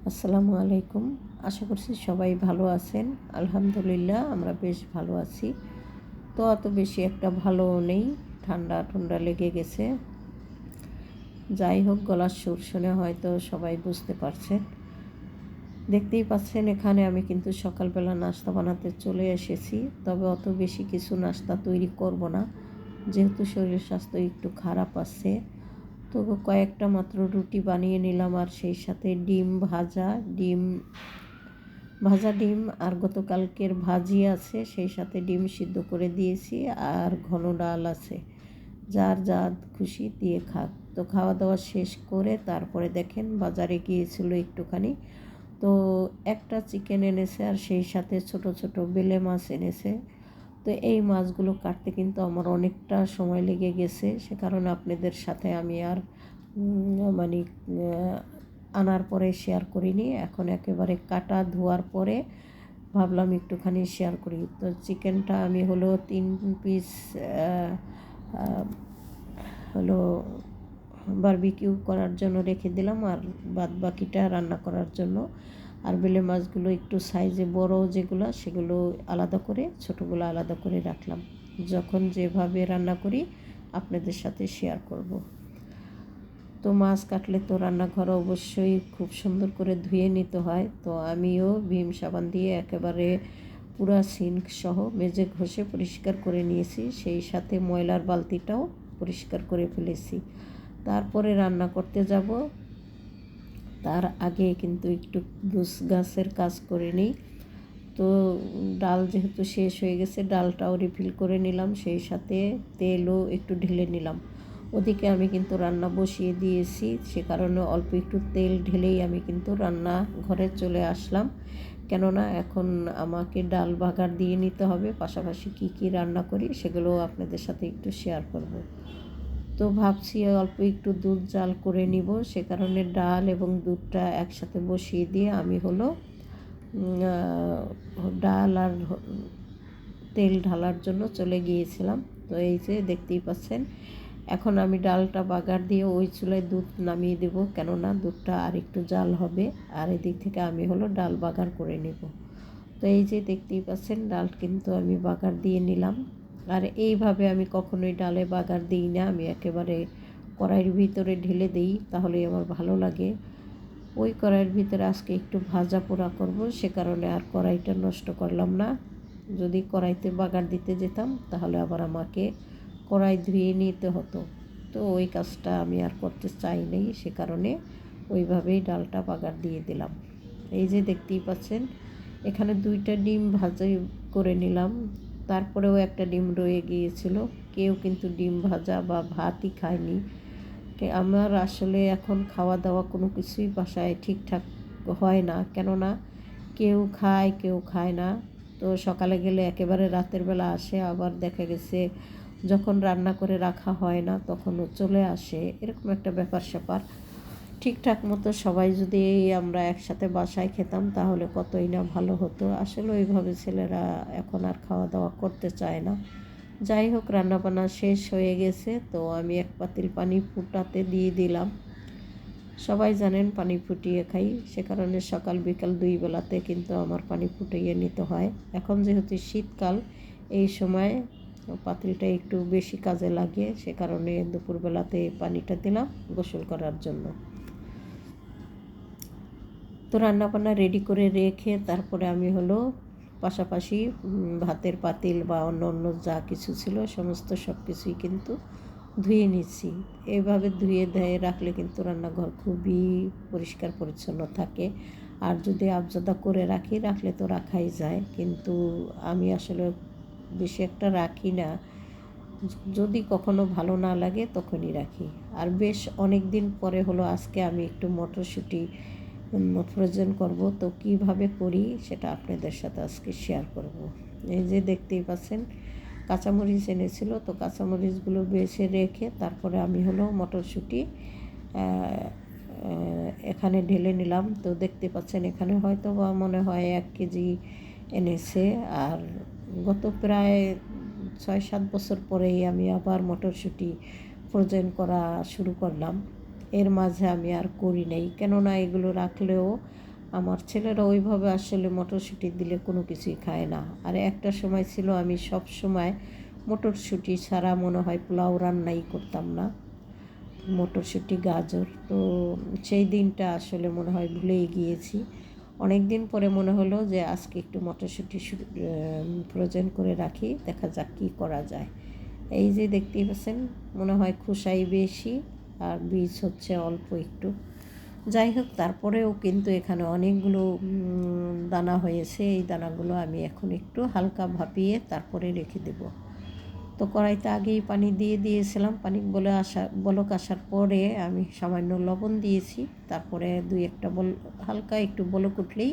আসসালামু আলাইকুম। আশা করছি সবাই ভালো আছেন। আলহামদুলিল্লাহ আমরা বেশ ভালো আছি। তো অত বেশি একটা ভালোও নেই, ঠান্ডা ঠান্ডা লেগে গেছে। যাই হোক, গলার সুর শুনে হয়তো সবাই বুঝতে পারছেন। দেখতেই পাচ্ছেন এখানে আমি কিন্তু সকালবেলা নাস্তা বানাতে চলে এসেছি। তবে অত বেশি কিছু নাস্তা তৈরি করব না, যেহেতু শরীর স্বাস্থ্য একটু খারাপ আছে। তো কয়েকটা মাত্র রুটি বানিয়ে নিলাম, আর সেই সাথে ডিম আর গতকালকের ভাজি আছে, সেই সাথে ডিম সিদ্ধ করে দিয়েছি, আর ঘন ডাল আছে। যার যা খুশি দিয়ে খাক। তো খাওয়া দাওয়া শেষ করে তারপরে দেখেন বাজারে গিয়েছিল একটুখানি। তো একটা চিকেন এনেছে, আর সেই সাথে ছোট ছোট বেলে মাছ এনেছে। তো এই মাছগুলো কাটতে কিন্তু আমার অনেকটা সময় লেগে গেছে, সে কারণে আপনাদের সাথে আমি আর মানে আনার পরে শেয়ার করিনি। এখন একেবারে কাটা ধোয়ার পরে ভাবলাম একটুখানি শেয়ার করি। তো চিকেনটা আমি হলো 3 পিস হলো বারবিকিউ করার জন্য রেখে দিলাম, আর বাদ বাকিটা রান্না করার জন্য। আর বেলে মাছগুলো একটু সাইজে বড় যেগুলো, সেগুলো আলাদা করে, ছোটোগুলো আলাদা করে রাখলাম। যখন যেভাবে রান্না করি আপনাদের সাথে শেয়ার করব। তো মাছ কাটলে তো রান্নাঘর অবশ্যই খুব সুন্দর করে ধুয়ে নিতে হয়। তো আমিও ভীম সাবান দিয়ে একেবারে পুরা সিঙ্ক সহ মেজে ঘষে পরিষ্কার করে নিয়েছি, সেই সাথে ময়লার বালতিটাও পরিষ্কার করে ফেলেছি। তারপরে রান্না করতে যাব, তার আগে কিন্তু একটু গাছের কাজ করে নিই। তো ডাল যেহেতু শেষ হয়ে গেছে, ডালটাও রিফিল করে নিলাম, সেই সাথে তেলও একটু ঢেলে নিলাম। ওদিকে আমি কিন্তু রান্না বসিয়ে দিয়েছি, সে কারণে অল্প একটু তেল ঢেলেই আমি কিন্তু রান্না ঘরে চলে আসলাম। কেননা এখন আমাকে ডাল বাগার দিয়ে নিতে হবে, পাশাপাশি কি কি রান্না করি সেগুলো আপনাদের সাথে একটু শেয়ার করব। তো ভাবছি অল্প একটু দুধ জাল করে নিব, সে কারণে ডাল এবং দুধটা একসাথে বসিয়ে দিয়ে আমি হলো ডাল আর তেল ঢালার জন্য চলে গিয়েছিলাম। তো এই যে দেখতেই পাচ্ছেন, এখন আমি ডালটা বাগার দিয়ে ওই চুলায় দুধ নামিয়ে দেব, কেননা দুধটা আর একটু জাল হবে। আর এদিক থেকে আমি হলো ডাল বাগার করে নেব। তো এই যে দেখতেই পাচ্ছেন, ডাল কিন্তু আমি বাগার দিয়ে নিলাম। আর এইভাবে আমি কখনোই ডালে বাগার দিই না, আমি একেবারে কড়াইয়ের ভিতরে ঢেলে দিই, তাহলেই আমার ভালো লাগে। ওই কড়াইয়ের ভিতরে আজকে একটু ভাজা পোড়া করব, সে কারণে আর কড়াইটা নষ্ট করলাম না। যদি কড়াইতে বাগার দিতে যেতাম তাহলে আবার আমাকে কড়াই ধুয়ে নিতে হতো। তো ওই কাজটা আমি আর করতে চাইনি, সে কারণে ওইভাবেই ডালটা বাগার দিয়ে দিলাম। এই যে দেখতেই পাচ্ছেন, এখানে 2টা ডিম ভাজা করে নিলাম। তারপরেও একটা ডিম রয়ে গিয়েছিল। কেউ কিন্তু ডিম ভাজা বা ভাতই খায়নি। আমার আসলে এখন খাওয়া দাওয়া কোনো কিছুই বাসায় ঠিকঠাক হয় না, কেননা কেউ খায় কেউ খায় না। তো সকালে গেলে একেবারে রাতের বেলা আসে, আবার দেখা গেছে যখন রান্না করে রাখা হয় না তখনও চলে আসে, এরকম একটা ব্যাপার স্যাপার। ঠিকঠাক মতো সবাই যদি আমরা একসাথে বাসায় খেতাম তাহলে কতই না ভালো হতো। আসলে ওইভাবে ছেলেরা এখন আর খাওয়া দাওয়া করতে চায় না। যাই হোক, রান্নাবান্না শেষ হয়ে গেছে, তো আমি এক পাতিল পানি ফুটাতে দিয়ে দিলাম। সবাই জানেন পানি ফুটিয়ে খাই, সে কারণে সকাল বিকাল 2 বেলাতে কিন্তু আমার পানি ফুটিয়ে নিতে হয়। এখন যেহেতু শীতকাল, এই সময় পাতিলটা একটু বেশি কাজে লাগে, সে কারণে দুপুরবেলাতে পানিটা দিলাম গোসল করার জন্য। তো রান্নাবান্না রেডি করে রেখে তারপরে আমি হলো পাশাপাশি ভাতের পাতিল বা অন্য অন্য যা কিছু ছিল সমস্ত সব কিছুই কিন্তু ধুয়ে নিচ্ছি। এইভাবে ধুয়ে রাখলে কিন্তু রান্নাঘর খুবই পরিষ্কার পরিচ্ছন্ন থাকে। আর যদি আবজাদা করে রাখলে তো রাখাই যায়, কিন্তু আমি আসলে বেশি একটা রাখি না। যদি কখনো ভালো না লাগে তখনই রাখি। আর বেশ অনেক দিন পরে হলো আজকে আমি একটু মটরশুঁটি ফ্রোজেন করব। তো কিভাবে করি সেটা আপনাদের সাথে আজকে শেয়ার করব। এই যে দেখতেই পাচ্ছেন, কাঁচামরিচ এনেছিল, তো কাঁচামরিচগুলো বেছে রেখে তারপরে আমি হলো মটরশুঁটি এখানে ঢেলে নিলাম। তো দেখতে পাচ্ছেন এখানে হয়তো বা মনে হয় 1 কেজি এনেছে। আর গত প্রায় 6-7 বছর পরেই আমি আবার মটরশুঁটি ফ্রোজেন করা শুরু করলাম। এর মাঝে আমি আর করি নাই, কেননা এগুলো রাখলেও আমার ছেলেরা ওইভাবে আসলে মটরশুঁটি দিলে কোনো কিছুই খায় না। আর একটা সময় ছিল আমি সব সময় মটরশুঁটি ছাড়া মনে হয় পোলাও রান্নাই করতাম না, মটরশুঁটি গাজর। তো সেই দিনটা আসলে মনে হয় ভুলেই গিয়েছি। অনেক দিন পরে মনে হলো যে আজকে একটু মটরশুঁটি ফ্রোজেন করে রাখি, দেখা যাক কী করা যায়। এই যে দেখতেই পাচ্ছেন, মনে হয় খোসাই বেশি আর বীজ হচ্ছে অল্প একটু। যাই হোক, তারপরেও কিন্তু এখানে অনেকগুলো দানা হয়েছে। এই দানাগুলো আমি এখন একটু হালকা ভাপিয়ে তারপরে রেখে দেব। তো কড়াইতে আগেই পানি দিয়ে দিয়েছিলাম। পানি বলক আসার পরে আমি সামান্য লবণ দিয়েছি। তারপরে একটা হালকা একটু বলক উঠলেই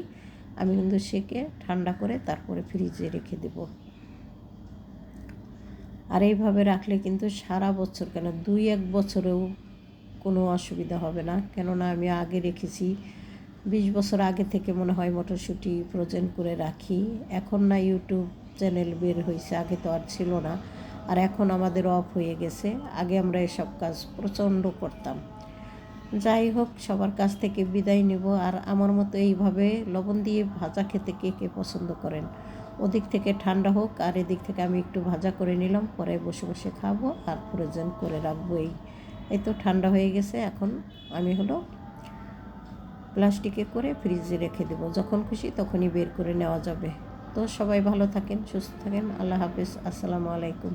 আমি কিন্তু সেকে ঠান্ডা করে তারপরে ফ্রিজে রেখে দেব। আর এইভাবে রাখলে কিন্তু সারা বছর, কেন 2-1 বছরেও কোনো অসুবিধা হবে না। কেননা আমি আগে রেখেছি, 20 বছর আগে থেকে মনে হয় মটরশুঁটি ফ্রোজেন করে রাখি। এখন না ইউটিউব চ্যানেল বের হয়েছে, আগে তো আর ছিল না। আর এখন আমাদের অফ হয়ে গেছে, আগে আমরা এসব কাজ প্রচণ্ড করতাম। যাই হোক, সবার কাছ থেকে বিদায় নেব। আর আমার মতো এইভাবে লবণ দিয়ে ভাজা খেতে কে কে পছন্দ করেন? ওদিক থেকে ঠান্ডা হোক আর এদিক থেকে আমি একটু ভাজা করে নিলাম, পরে বসে বসে খাবো আর ফ্রোজেন করে রাখবো। এই তো ঠান্ডা হয়ে গেছে। এখন আমি প্লাস্টিকে করে ফ্রিজে রেখে দেবো, যখন খুশি তখনই বের করে নেওয়া যাবে। তো সবাই ভালো থাকেন, সুস্থ থাকেন। আল্লাহ হাফেজ, আসসালামু আলাইকুম।